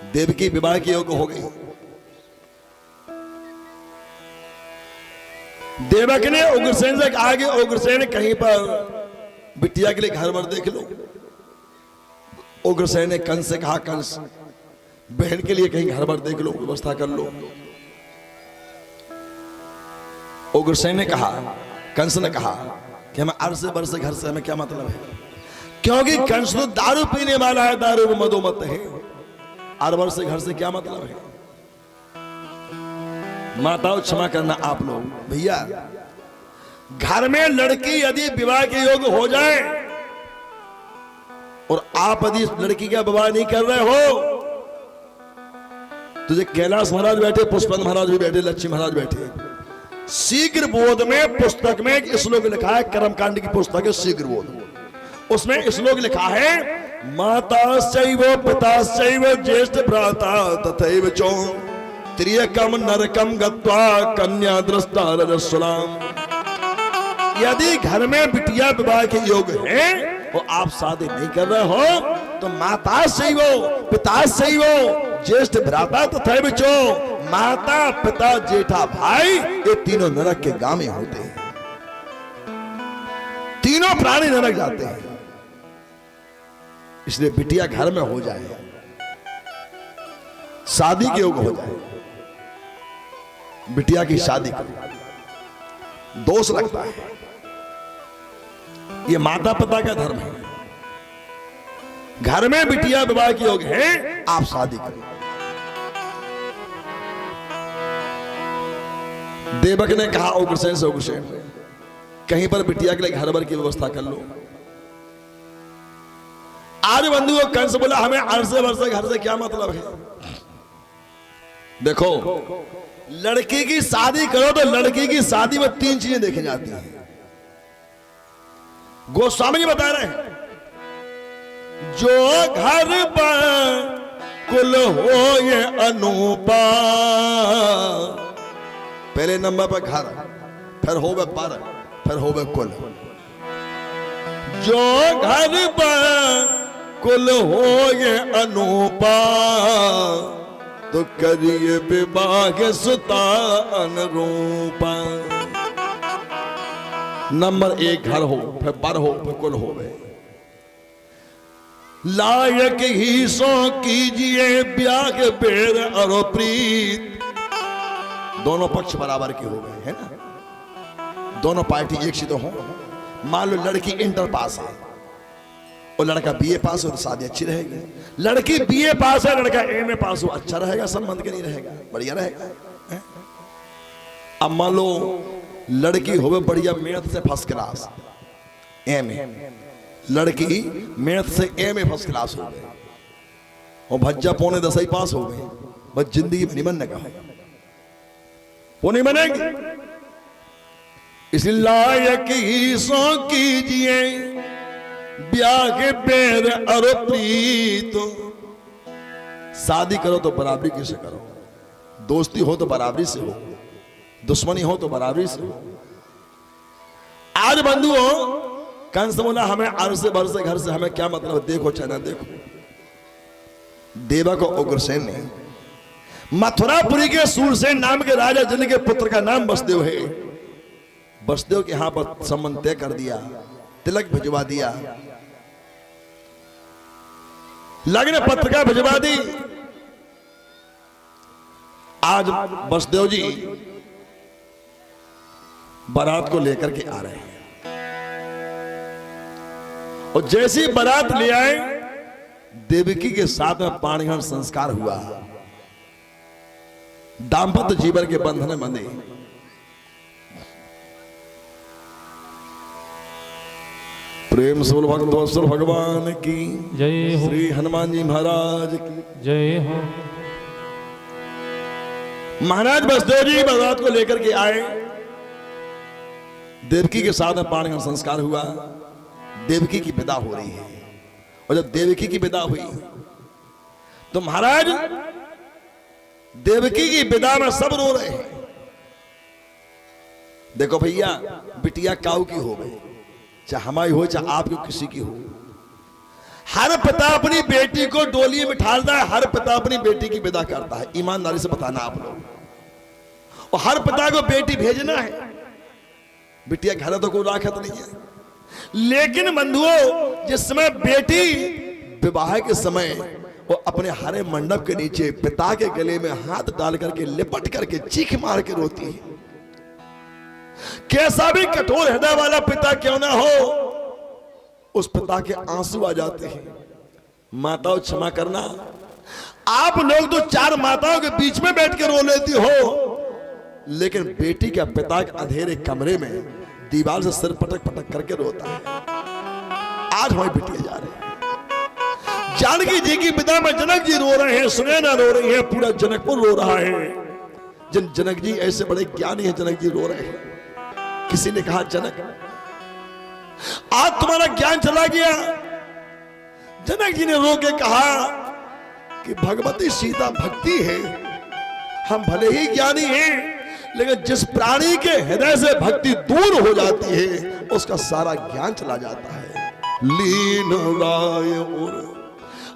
देवकी विवाह के योग हो गई। देवक ने उग्रसेन से आगे, उग्रसेन कहीं पर बिटिया के लिए घर वर देख लो। उग्रसेन ने कंस से कहा, कंस बहन के लिए कहीं घर वर देख लो, व्यवस्था कर लो। उग्रसेन ने कहा, कंस ने कहा कि हमें अर्ध से वर्ष घर से हमें क्या मतलब है, क्योंकि कंस तो दारू पीने वाला है, दारू में मदोमत है। अरवर से घर से क्या मतलब है। माताओं क्षमा करना आप लोग, भैया घर में लड़की यदि विवाह के योग हो जाए और आप यदि लड़की का विवाह नहीं कर रहे हो, तुझे कैलाश महाराज बैठे, पुष्पन महाराज भी बैठे, लक्ष्मी महाराज बैठे। शीघ्र बोध में पुस्तक में एक श्लोक लिखा है, कर्मकांड की पुस्तक है शीघ्र बोध, उसमें श्लोक लिखा है, माता शैव पिता शैव ज्येष्ठ भ्राता तथैव चो त्रियकम नरकम गत्वा कन्या दृष्टा रजस्वलाम। यदि घर में बिटिया विवाह के योग है और आप शादी नहीं कर रहे हो तो माता शैव पिता शैव ज्येष्ठ भ्राता तथैव चो, माता पिता जेठा भाई ये तीनों नरक के गामी होते हैं, तीनों प्राणी नरक जाते हैं। इसलिए बिटिया घर में हो जाए, शादी के योग हो जाए, बिटिया की शादी करो, दोष लगता है। ये माता पिता का धर्म है। घर में बिटिया विवाह के योग है, आप शादी करो। देवक ने कहा उग्रसेन से, उग्रसेन कहीं पर बिटिया के लिए घर भर की व्यवस्था कर लो। आज बंधुओं कंस बोला, हमें अर्से वर्षे घर से क्या मतलब है। देखो लड़की की शादी करो तो लड़की की शादी में तीन चीजें देखी जाती हैं। गोस्वामी जी बता रहे हैं, जो घर पर कुल हो ये अनूपा, पहले नंबर पर घर, फिर होवे पर, फिर होवे कुल। जो घर पर कुल हो ये अनूपा, तो करिए विवाह सुता अनुरूपा। नंबर एक घर हो, फिर पर हो, फिर कुल हो गए। लायक ही सो कीजिए ब्याह बेर और प्रीत, दोनों पक्ष बराबर के हो गए, है ना, दोनों पार्टी एक सी तो हो। मान लो लड़की इंटर पास है और लड़का बीए पास हो तो शादी अच्छी रहेगी। लड़की बीए पास है, लड़का एमए पास हो, अच्छा रहेगा, संबंध के नहीं रहेगा, बढ़िया रहेगा। अब मान लो लड़की हो बढ़िया मैथ से फर्स्ट क्लास एमए, लड़की मैथ से एमए फर्स्ट क्लास हो गए और भज्जा पौने 10 पास हो गए, बस जिंदगी में नहीं बनने का, वो नहीं बनेगी। इसलिए लायक ही सो कीजिए ब्याह के बेर और प्रीत, शादी करो तो बराबरी से करो, दोस्ती हो तो बराबरी से हो, दुश्मनी हो तो बराबरी से हो। आज बंधुओं कंस बोला, हमें अर्से बरसे घर से हमें क्या मतलब। देखो चाहे ना देखो, देवक और उग्रसेन ने मथुरापुरी के सूरसेन नाम के राजा जिनके पुत्र का नाम वसुदेव है, वसुदेव के यहां पर संबंध तय कर दिया, तिलक भिजवा दिया, लग्न पत्रिका भिजवा दी। आज वसुदेव जी बारात को लेकर के आ रहे हैं और जैसी बारात ले आए, देवकी के साथ में पाणिग्रहण संस्कार हुआ, दाम्पत्य जीवन के बंधन बंधे। प्रेम से भगवत भगवान की जय हो, श्री हनुमान जी महाराज की जय हो। महाराज वसुदेव जी बारात को लेकर के आए, देवकी के साथ में पाणिग्रहण संस्कार हुआ, देवकी की विदा हो रही है। और जब देवकी की विदा हुई तो महाराज देवकी की विदा में सब रो रहे हैं। देखो भैया, बिटिया काऊ की हो गई, चाहे हमारी हो चाहे आपकी किसी की हो, हर पिता अपनी बेटी को डोली में ठालता है, हर पिता अपनी बेटी की विदा करता है। ईमानदारी से बताना आप लोग। और हर पिता को बेटी भेजना है, बिटिया घर तो कोई राखत नहीं है। लेकिन बंधुओं, जिस समय बेटी विवाह के समय वो अपने हरे मंडप के नीचे पिता के गले में हाथ डाल करके लिपट करके चीख मार के रोती है, कैसा भी कठोर हृदय वाला पिता क्यों ना हो, उस पिता के आंसू आ जाते हैं। माताओं क्षमा करना, आप लोग तो 4 माताओं के बीच में बैठ के रो लेती हो, लेकिन बेटी का पिता के अंधेरे कमरे में दीवार से सिर पटक पटक करके रोता है। आज हमारी बिटिया जा रही है, जानकी जी की विदा में जनक जी रो रहे हैं, सुनैना रो रही है, पूरा जनकपुर रो रहा है। जिन जनक जी ऐसे बड़े ज्ञानी हैं, जनक जी रो रहे हैं। किसी ने कहा, जनक आज तुम्हारा ज्ञान चला गया। जनक जी ने रो के कहा कि भगवती सीता भक्ति है, हम भले ही ज्ञानी हैं, लेकिन जिस प्राणी के हृदय से भक्ति दूर हो जाती है उसका सारा ज्ञान चला जाता है। लीन राय और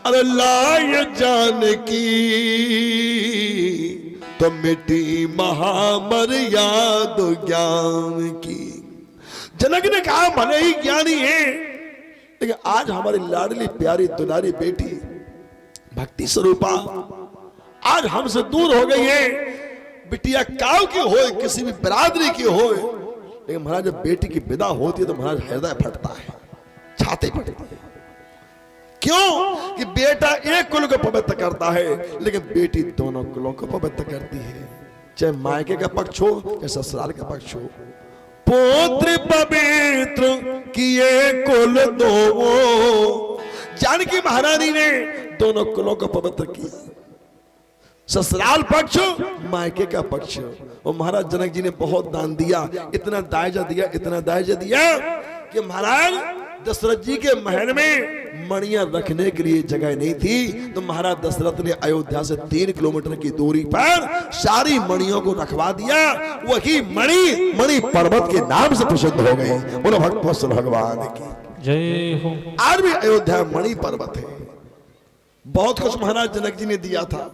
अरे लाय जानकी तो मिटी महामर्याद ज्ञान की। जनक ने कहा भले ही ज्ञानी है, लेकिन आज हमारी लाडली प्यारी दुलारी बेटी भक्ति स्वरूपा आज हमसे दूर हो गई है। बिटिया काव की हो, किसी भी बिरादरी की हो, लेकिन महाराज जब बेटी की विदा होती है तो महाराज हृदय फटता है, छाती फटती है। क्यों कि बेटा एक कुल को पवित्र करता है, लेकिन बेटी दोनों कुलों को पवित्र करती है, चाहे मायके का पक्ष हो चाहे ससुराल का पक्ष हो। पुत्र पवित्र किए कुल दो, जानकी महारानी ने दोनों कुलों को पवित्र किया, ससुराल पक्ष मायके का पक्ष। और महाराज जनक जी ने बहुत दान दिया, इतना दायजा दिया, इतना दायजा दिया कि महाराज दशरथ जी के महल में मणियां रखने के लिए जगह नहीं थी, तो महाराज दशरथ ने अयोध्या से 3 किलोमीटर की दूरी पर सारी मणियों को रखवा दिया। वही मणि मणि पर्वत के नाम से प्रसिद्ध हो गए। बोलो भक्त वत्सल भगवान की जय हो। आज भी अयोध्या मणि पर्वत है। बहुत कुछ महाराज जनक जी ने दिया था।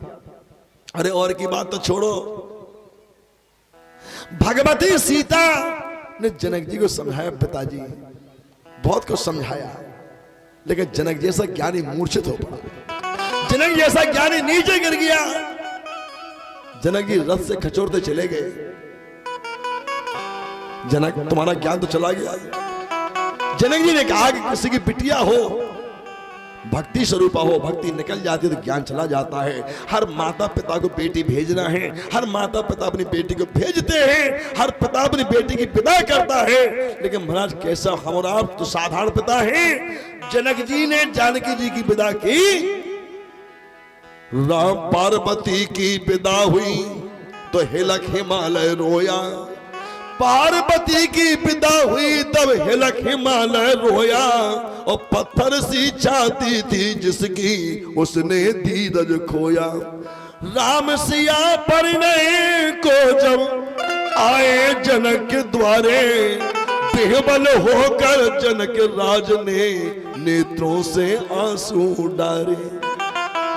अरे और की बात तो छोड़ो, भगवती सीता ने जनक जी को समझाया, पिताजी बहुत कुछ समझाया, लेकिन जनक जैसा ज्ञानी मूर्छित हो पड़ा, जनक जैसा ज्ञानी नीचे गिर गया। जनक जी रथ से खचोरते चले गए। जनक तुम्हारा ज्ञान तो चला गया। जनक जी ने कहा कि किसी की बिटिया हो, भक्ति स्वरूपा हो, भक्ति निकल जाती है तो ज्ञान चला जाता है। हर माता पिता को बेटी भेजना है, हर माता पिता अपनी बेटी को भेजते हैं, हर पिता अपनी बेटी की विदा करता है, लेकिन महाराज कैसा हम और आप तो साधारण पिता हैं। जनक जी ने जानकी जी की विदा की, राम पार्वती की विदा हुई तो हिलक हिमालय रोया, पार्वती की विदा हुई तब हिलक हिमालय रोया, और पत्थर सी छाती थी जिसकी उसने धीरज खोया। राम सिया परिणय को जब आए जनक के द्वारे, बेबल होकर जनक राज ने नेत्रों से आंसू डारे।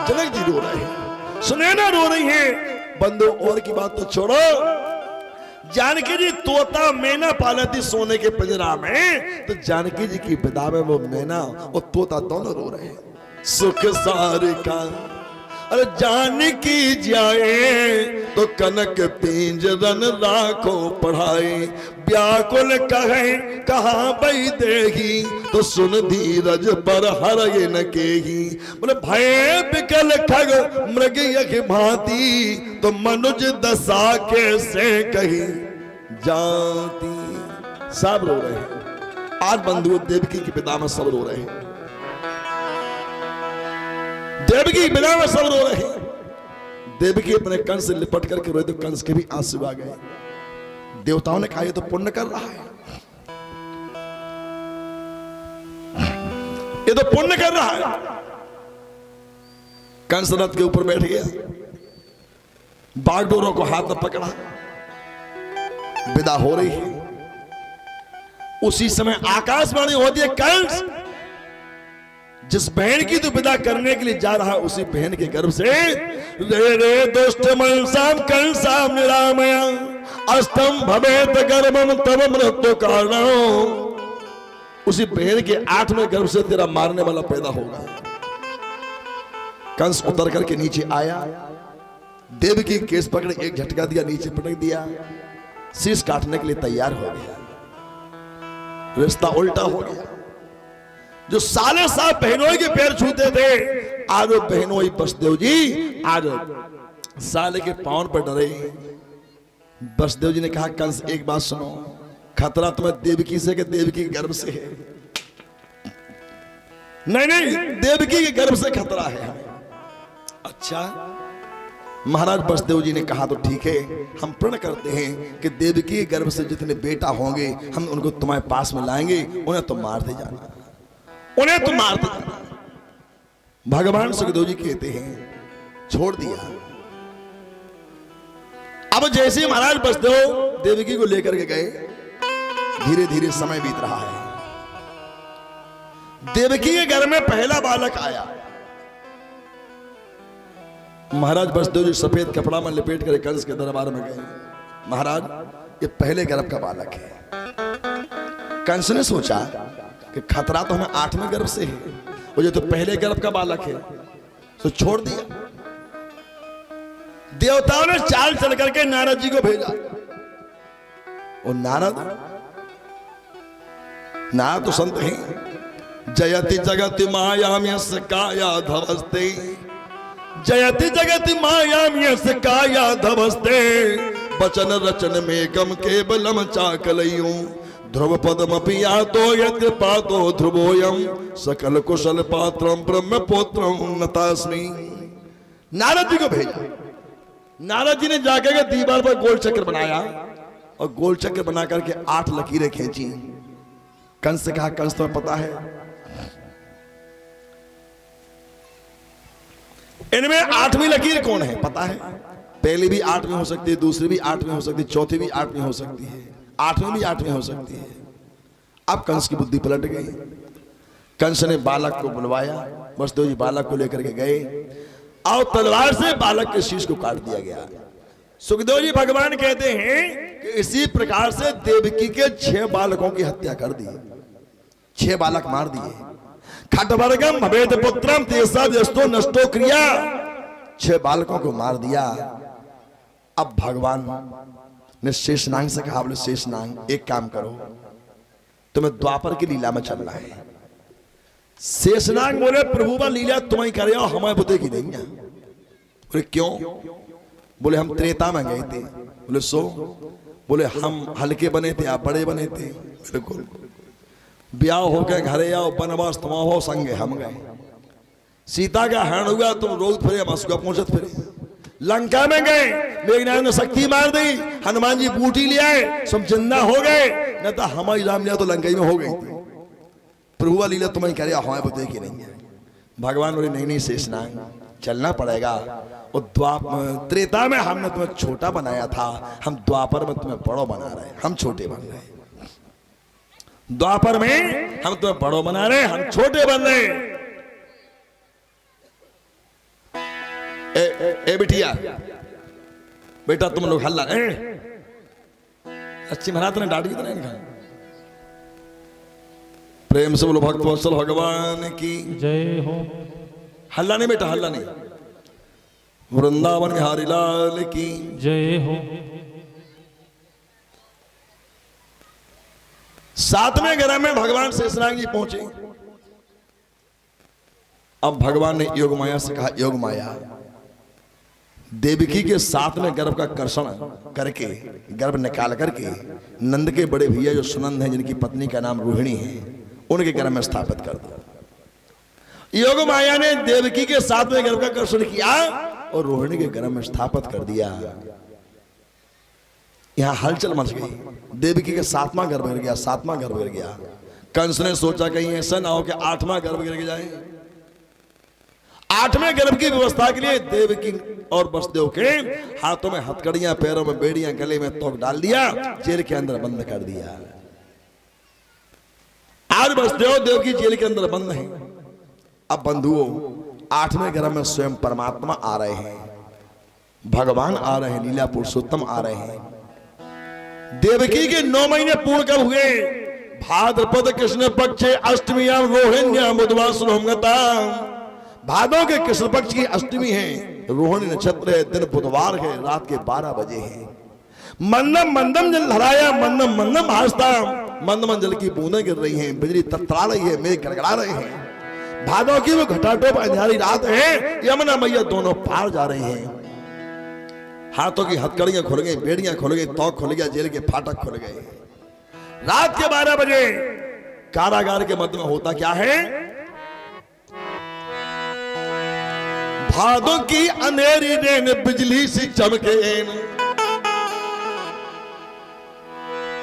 जनक जी रो रहे हैं, सुनैना रो रही है। बंदो और की बात तो छोड़ो, जानकी जी तोता मैना पाला थी सोने के पिंजरा में, तो जानकी जी की विदा में वो मैना और तोता दोनों रो रहे हैं। सुख सार का अरे जानकी जाए तो कनक पिंजरन राखो पढ़ाए, व्याकुल कहे कहाँ बई देगी तो सुन धीरज पर हर ये न केही। बोले भय बिकल खग मृग यज्ञ भांति, तो मनुज दशा कैसे कही जाती। सब रो रहे हैं। आज बंधु देवकी की विदा में सब रो रहे हैं, देवकी की विदा में सब रो रहे हैं। देवकी अपने कंस से लिपट करके रोए तो कंस के भी आंसू आ गए। देवताओं ने कहा ये तो पुण्य कर रहा है, ये तो पुण्य कर रहा है। कंस रथ के ऊपर बैठ गया, बागडोरों को हाथ में पकड़ा, विदा हो रही है। उसी समय आकाशवाणी होती है, कंस जिस बहन की तू विदा करने के लिए जा रहा उसी बहन के गर्भ से रे रे दोस्त मनसाम कंसाम निरामया अष्टम भवेत गर्भम तव मृत्यु कारणम। उसी बहन के 8वें गर्भ से तेरा मारने वाला पैदा होगा। कंस उतर करके नीचे आया, देवकी केस पकड़े एक झटका दिया, नीचे पटक दिया, शीश काटने के लिए तैयार हो गया। रिश्ता उल्टा हो गया। जो साले साहब बहनों के पैर छूते थे, आज वो बहनों बसदेव जी आज साले के पांव पर डरे। बसदेव जी ने कहा कंस एक बात सुनो, खतरा तुम्हें देवकी से कि देवकी के गर्भ से है? नहीं नहीं, देवकी के गर्भ से खतरा है हमें। अच्छा, महाराज बसदेव जी ने कहा तो ठीक है, हम प्रण करते हैं कि देवकी के गर्भ से जितने बेटा होंगे हम उनको तुम्हारे पास में लाएंगे, उन्हें तुम मारते जाना, उन्हें तुम मारते जाना। भगवान सुखदेव जी कहते हैं छोड़ दिया। अब जैसे ही महाराज बसदेव देवकी को लेकर के गए, धीरे धीरे समय बीत रहा है। देवकी के घर में पहला बालक आया। महाराज बसदेव जी सफेद कपड़ा में लपेट कर कंस के दरबार में गए। महाराज, ये पहले गर्भ का बालक है। कंस ने सोचा कि खतरा तो हमें 8वें गर्भ से है, वो जो तो पहले गर्भ का बालक है, तो छोड़ दिया। देवताओं ने चाल चल करके नारद जी को भेजा। और नारद तो संत हैं। जयति जगति मायाम्यस्य काया धवस्ते, जयति जगति मायाम्यस्य काया धवस्ते, वचन रचन में गम केवलम चाकलयो, ध्रुव पदमपि यातो यत् पातो ध्रुवोयम, सकल कुशल पात्रम ब्रह्म पुत्रम उन्नतास्मि। नारद जी को भेजा। नारद जी ने जाकर के दीवार पर गोल चक्र बनाया और गोल चक्र बना करके 8 लकीरें खींची। कंस से कहा कंस तुम्हें पता है इनमें 8वीं लकीर कौन है? पता है? पहली भी 8वीं हो सकती है, दूसरी भी 8वीं हो सकती है, चौथी भी 8वीं हो सकती है, 8वीं भी 8वीं हो सकती है। अब कंस की बुद्धि पलट गई। कंस ने बालक को बुलवाया। बसदेव जी बालक को लेकर के गए और तलवार से बालक के शीश को काट दिया गया। सुखदेव जी भगवान कहते हैं कि इसी प्रकार से देवकी के 6 बालकों की हत्या कर दी। 6 बालक मार दिए। खटवर्गम भवेद पुत्रम तेसा देस्तो नष्टो क्रिया। 6 बालकों को मार दिया। अब भगवान ने शेषनाग से कहा, बोले शेषनाग एक काम करो, तुम्हें द्वापर की लीला में चलना है। शेषनाग बोले प्रभु का लीला तुम्हें करे, हमें बुद्धि की नहीं है। बोले क्यों? बोले हम त्रेता में गए थे। बोले सो? बोले हम हल्के बने थे, आप बड़े बने थे। बिल्कुल। ब्याह हो गए, घरे आओ, बनवास तुम हो, संगे हम गए। सीता का हरण हुआ, तुम रोज फिरे, मसुआ पहुंचत फिरे। लंका में गए, मेघनाथ ने शक्ति मार दी, हनुमान जी बूटी ले आए, सब जिंदा हो गए। न तो हमारी रामलीला तो लंका में हो गई थी। प्रभु लीला तुम्हें करे, हमारे बुद्धि की नहीं है। भगवान बोले नहीं नहीं शेषनाग, चलना पड़ेगा। और त्रेता में हमने तुम्हें छोटा बनाया था, हम द्वापर में तुम्हें बड़ो बना रहे, हम छोटे बन रहे। द्वापर में हम तुम्हें बड़ो बना रहे, हम छोटे बन रहे। ए बिटिया, बेटा तुम लोग हल्ला अच्छी महाराज ने डांटी तो नहीं कहा। प्रेम से बोलो भक्त वत्सल भगवान की जय हो। हल्ला नहीं बेटा, हल्ला नहीं। वृंदावन बिहारी लाल की जय हो। 7वें गर्भ में भगवान शेषनाग जी पहुंचे। अब भगवान ने योग माया से कहा, योग माया देवकी के 7वें गर्भ का कर्षण करके, गर्भ निकाल करके नंद के बड़े भैया जो सुनंद हैं, जिनकी पत्नी का नाम रोहिणी है, उनके गर्भ में स्थापित कर दो। योग माया ने देवकी के 7वें गर्भ का कर्षण किया और रोहिणी के गर्भ में स्थापित कर दिया। यहां हलचल मच गई। देवकी के 7वां गर्भ गिर गया, 7वां गर्भ गिर गया। कंस ने सोचा कहीं ऐसा ना हो कि 8वां गर्भ गिर जाए। 8वें गर्भ की व्यवस्था के लिए देवकी और वसुदेव के हाथों में हथकड़ियां, पैरों में बेड़ियां, गले में तोक डाल दिया, जेल के अंदर बंद कर दिया। आज वसुदेव देवकी जेल के अंदर बंद है। अब बंधुओं, 8वें ग्रह में स्वयं परमात्मा आ रहे हैं, भगवान आ रहे हैं, लीला पुरुषोत्तम आ रहे हैं। देवकी के 9 महीने पूर्ण कब हुए? भाद्रपद कृष्ण पक्ष अष्टमीयाम रोहिण्याम बुधवासुरमगता। भादों के कृष्ण पक्ष की अष्टमी है, रोहिणी नक्षत्र है, दिन बुधवार है, रात के 12 बजे है। मंदम मंदम जल धराया, मंदम मंदम भासता, मंद मंद जल की बूंदें गिर रही हैं, बिजली तड़तड़ा रही है, मेघ गड़गड़ा रहे हैं। भादों की वो घटाटोप अंधियारी रात है, यमुना मैया दोनों पार जा रहे हैं। हाथों की हथकड़ियां खुल गई, बेड़ियां खुल गई, तौक खुल गया, जेल के फाटक खुल गए। रात के 12 बजे कारागार के मध्य में होता क्या है? भादों की अंधेरी रेन बिजली सी चमके,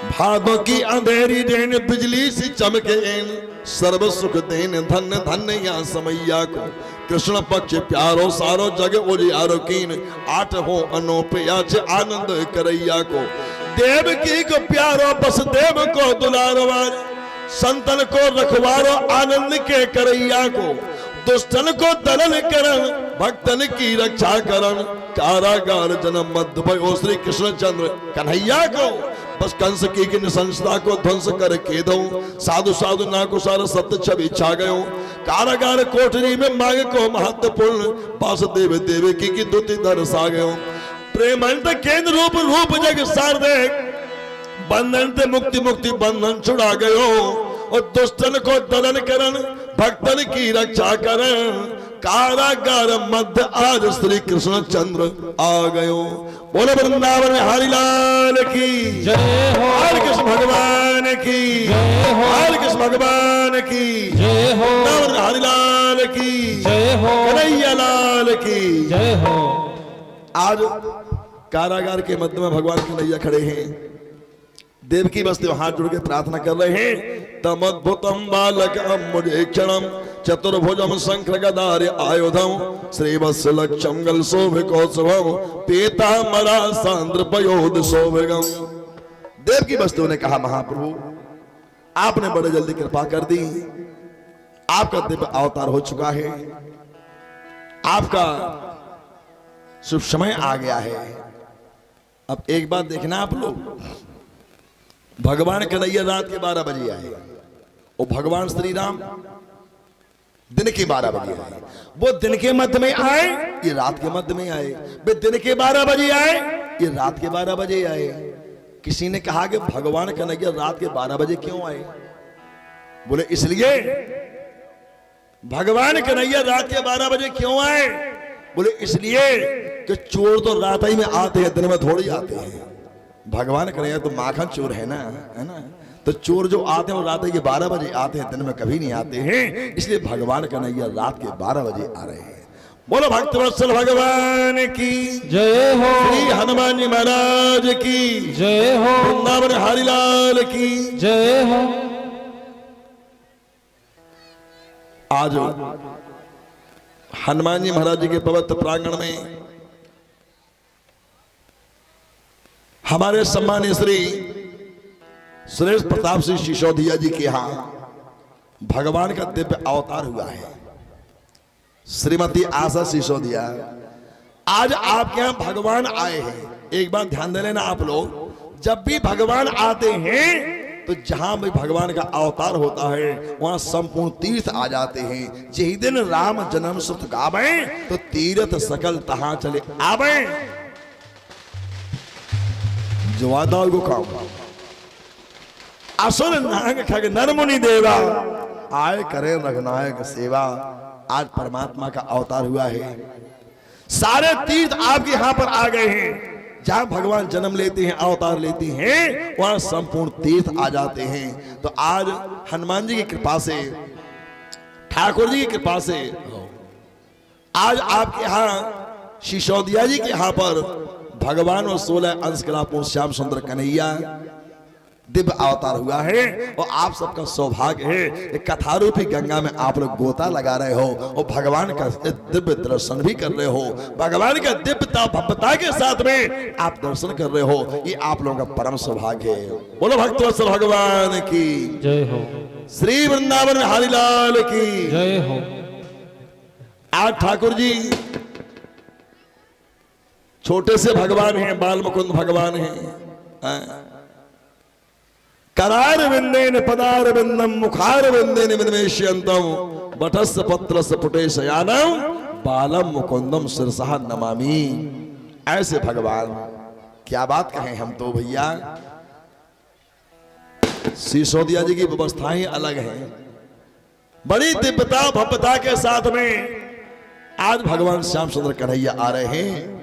भादों की अंधेरी रेन बिजली सी चमके, सर्व सुख देन धन्य धन्य या समैया को। कृष्ण पक्ष प्यारो सारो जग उजियारो कीन, 8 हो अनोपयाच आनंद करैया को। देव की को प्यारो बस देव को दुलारवार, संतन को रखवारो आनंद के करैया को। दुष्टन को दलन करन भक्तन की रक्षा करन, कारागार जन्म मध्य भयो श्री कृष्ण चंद्र कन्हैया को। बस कंस की निशंसता को ध्वंस कर के दो, साधु साधु ना को सारा सत्य छवि छा गयो। कारागार कोठरी में मांग को महत्वपूर्ण, वासुदेव देव की दुति दर्शा गयो। प्रेमंत केंद्र रूप रूप जग सारदे, बंधन ते मुक्ति मुक्ति बंधन छुड़ा गयो। और दुष्टन को दलन करन भक्तन की रक्षा करन, कारागार मध्य आज श्री कृष्ण चंद्र आ गयो। बोलो वृंदावन हरि लाल की जय हो, हरि कृष्ण भगवान की जय हो, हरि कृष्ण भगवान की जय हो, वृंदावन हरि लाल की जय हो, कन्हैया लाल की जय हो। आज कारागार के मध्य में भगवान कन्हैया खड़े हैं। देवकी बसदेव हाथ जोड़ के प्रार्थना कर रहे हैं। तमद्भुतम बालक मुझे क्षणम चतुर्भुजम शंकर गदारे आयुधम, श्रीवत्सलक्षम गल शोभिकोत्सवम, पीताम्बरा सांद्र पयोध शोभिगम। देवकी बसदेव ने कहा, महाप्रभु आपने बड़े जल्दी कृपा कर दी, आपका दिव्य अवतार हो चुका है, आपका शुभ समय आ गया है। अब एक बात देखना आप लोग, भगवान कन्हैया रात के 12 बजे आए और भगवान श्री राम दिन के 12 बजे आए। वो दिन के मध्य में आए, ये रात के मध्य में आए। वे दिन के 12 बजे आए, ये रात के 12 बजे आए। किसी ने कहा कि भगवान कन्हैया रात के 12 बजे क्यों आए? बोले इसलिए भगवान कन्हैया रात के 12 बजे क्यों आए? बोले इसलिए कि चोर तो रात ही में आते हैं, दिन में थोड़ी आते हैं। भगवान कन्हैया तो माखन चोर है ना, है ना। तो चोर जो आते हैं वो रात के 12 बजे आते हैं, दिन में कभी नहीं आते हैं। इसलिए भगवान कन्हैया रात के 12 बजे आ रहे हैं। बोलो भक्तवत्सल भगवान की जय हो, श्री हनुमान जी महाराज की जय हो, वृंदावन हरि लाल की जय हो। आज हनुमान जी महाराज जी के पवित्र प्रांगण में हमारे सम्मानीय श्री सुरेश प्रताप सिंह सिसोदिया जी के यहाँ भगवान का दिव्य अवतार हुआ है। श्रीमती आशा सिसोदिया, आज आपके यहाँ भगवान आए हैं। एक बात ध्यान दे लेना आप लोग, जब भी भगवान आते हैं तो जहां भी भगवान का अवतार होता है वहां संपूर्ण तीर्थ आ जाते हैं। यही दिन राम जन्म सुत गावे, तो तीर्थ सकल तहां चले आवे। जवादा को काम असुर नाग खग नर मुनि देवा, आए करे रघुनायक सेवा। आज परमात्मा का अवतार हुआ है। सारे तीर्थ आपके यहाँ पर आ गए हैं। जहां भगवान जन्म लेते हैं, अवतार लेते हैं, वहां संपूर्ण तीर्थ आ जाते हैं। तो आज हनुमान जी की कृपा से, ठाकुर जी की कृपा से आज आपके यहाँ सिसोदिया जी के यहाँ पर भगवान और 16 अंश कला पूर्ण श्याम सुंदर कन्हैया दिव्य अवतार हुआ है। और आप सबका सौभाग्य है, कथा रूपी गंगा में आप लोग गोता लगा रहे हो और भगवान का दिव्य दर्शन भी कर रहे हो। भगवान का दिव्यता भव्यता के साथ में आप दर्शन कर रहे हो, ये आप लोगों का परम सौभाग्य है। बोलो भक्तवत्सल भगवान की जय हो, श्री वृंदावन हरि लाल की जय हो। आज ठाकुर जी छोटे से भगवान हैं, बाल मुकुंद भगवान हैं। करार विंदेन पदार विंदम मुखार विंदेन विनिवेश्यंतम बटस पत्रस पुटे शयानम बालम मुकुंदम सिरसहा नमामि। ऐसे भगवान, क्या बात कहें हम तो भैया। सिसोदिया जी की व्यवस्था ही अलग है, बड़ी दिव्यता भव्यता के साथ में आज भगवान श्याम सुंदर कन्हैया आ रहे हैं।